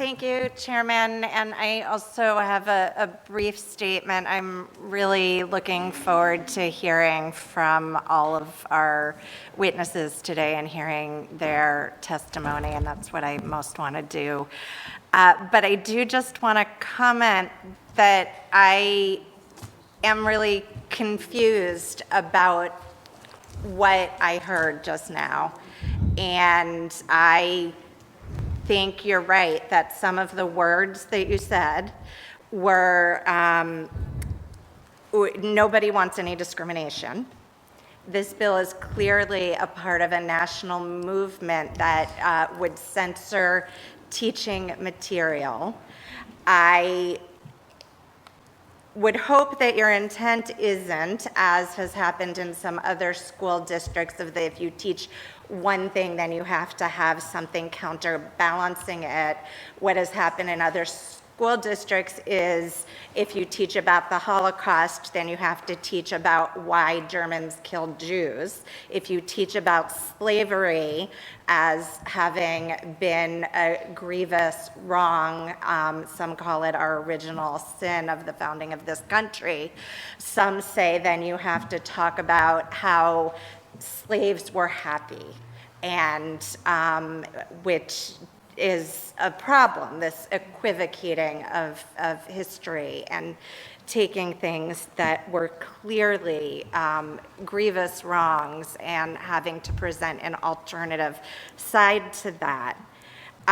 Thank you, Chairman. And I also have a brief statement. I'm really looking forward to hearing from all of our witnesses today and hearing their testimony, and that's what I most want to do. But I do just want to comment that I am really confused about what I heard just now. And I think you're right that some of the words that you said were, nobody wants any discrimination. This bill is clearly a part of a national movement that would censor teaching material. I would hope that your intent isn't, as has happened in some other school districts, of that if you teach one thing, then you have to have something counterbalancing it. What has happened in other school districts is if you teach about the Holocaust, then you have to teach about why Germans killed Jews. If you teach about slavery as having been a grievous wrong, some call it our original sin of the founding of this country, some say then you have to talk about how slaves were happy, and which is a problem, this equivocating of history and taking things that were clearly grievous wrongs and having to present an alternative side to that.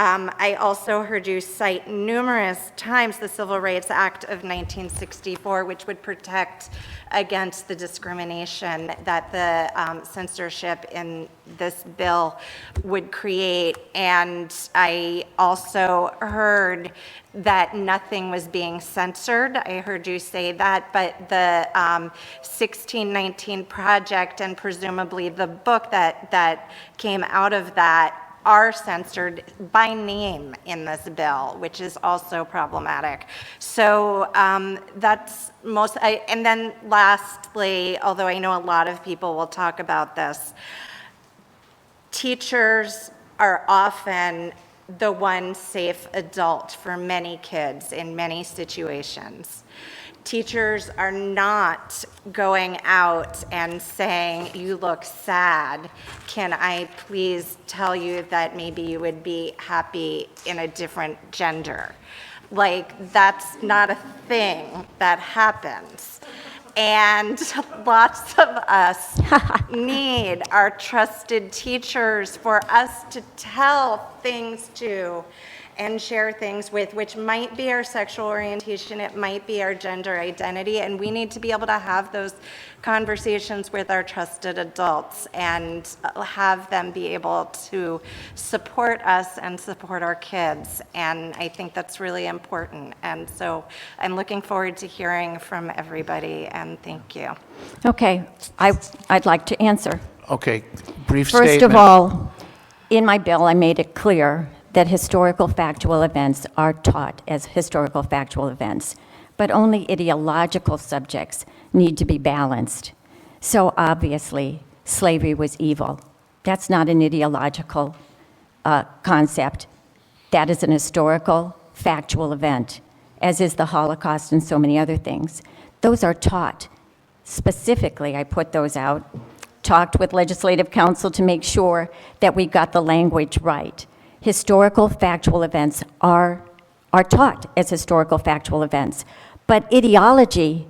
I also heard you cite numerous times the Civil Rights Act of 1964, which would protect against the discrimination that the censorship in this bill would create. And I also heard that nothing was being censored. I heard you say that, but the 1619 Project and presumably the book that came out of that are censored by name in this bill, which is also problematic. So that's most, and then lastly, although I know a lot of people will talk about this, teachers are often the one safe adult for many kids in many situations. Teachers are not going out and saying, "You look sad. Can I please tell you that maybe you would be happy in a different gender?" Like, that's not a thing that happens. And lots of us need our trusted teachers for us to tell things to and share things with, which might be our sexual orientation, it might be our gender identity, and we need to be able to have those conversations with our trusted adults and have them be able to support us and support our kids. And I think that's really important. And so I'm looking forward to hearing from everybody, and thank you. Okay, I'd like to answer. Okay, brief First statement. of all, in my bill, I made it clear that historical factual events are taught as historical factual events, but only ideological subjects need to be balanced. So obviously, slavery was evil. That's not an ideological concept. That is an historical factual event, as is the Holocaust and so many other things. Those are taught. Specifically, I put those out, talked with Legislative Council to make sure that we got the language right. Historical factual events are taught as historical factual events, but ideology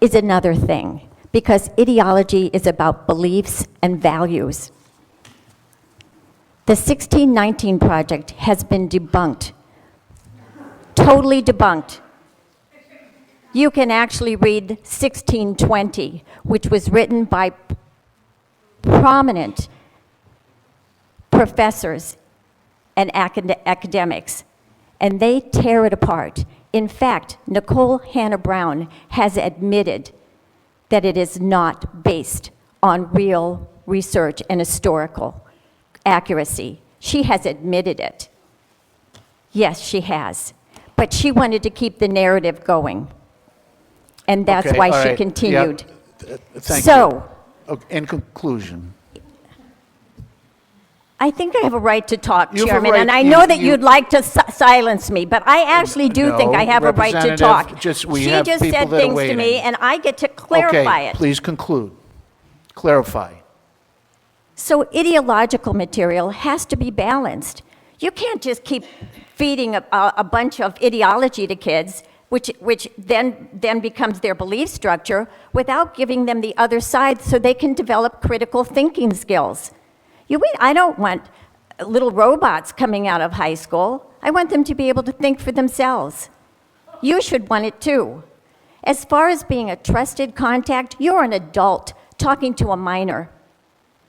is another thing, because ideology is about beliefs and values. The 1619 Project has been debunked, totally debunked. You can actually read 1620, which was written by prominent professors and academics, and they tear it apart. In fact, Nicole Hannah Brown has admitted that it is not based on real research and historical accuracy. She has admitted it. Yes, she has. But she wanted to keep the narrative going, and that's Okay, why all she right. continued. Thank So, you. Okay, in conclusion. I think I have a right to talk, You have a Chairman, right- and I you- know that you- you'd like to silence me, but I actually do think No, I have a right to Representative, talk. we She have just people said that are things to me, waiting. and I get to clarify Okay, it. please conclude. Clarify. So ideological material has to be balanced. You can't just keep feeding a bunch of ideology to kids, which then becomes their belief structure, without giving them the other side so they can develop critical thinking skills. I don't want little robots coming out of high school. I want them to be able to think for themselves. You should want it too. As far as being a trusted contact, you're an adult talking to a minor.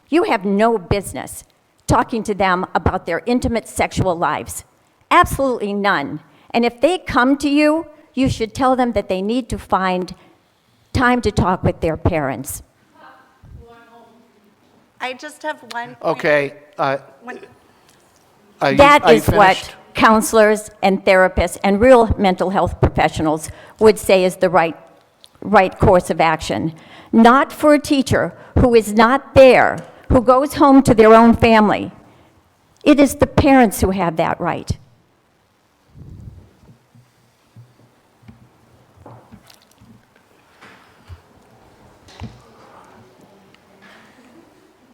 You have no business talking to them about their intimate sexual lives. Absolutely none. And if they come to you, you should tell them that they need to find time to talk with their parents. I just have one point. Okay. One- That is what finished? counselors and therapists and real mental health professionals would say is the right course of action. Not for a teacher who is not there, who goes home to their own family. It is the parents who have that right.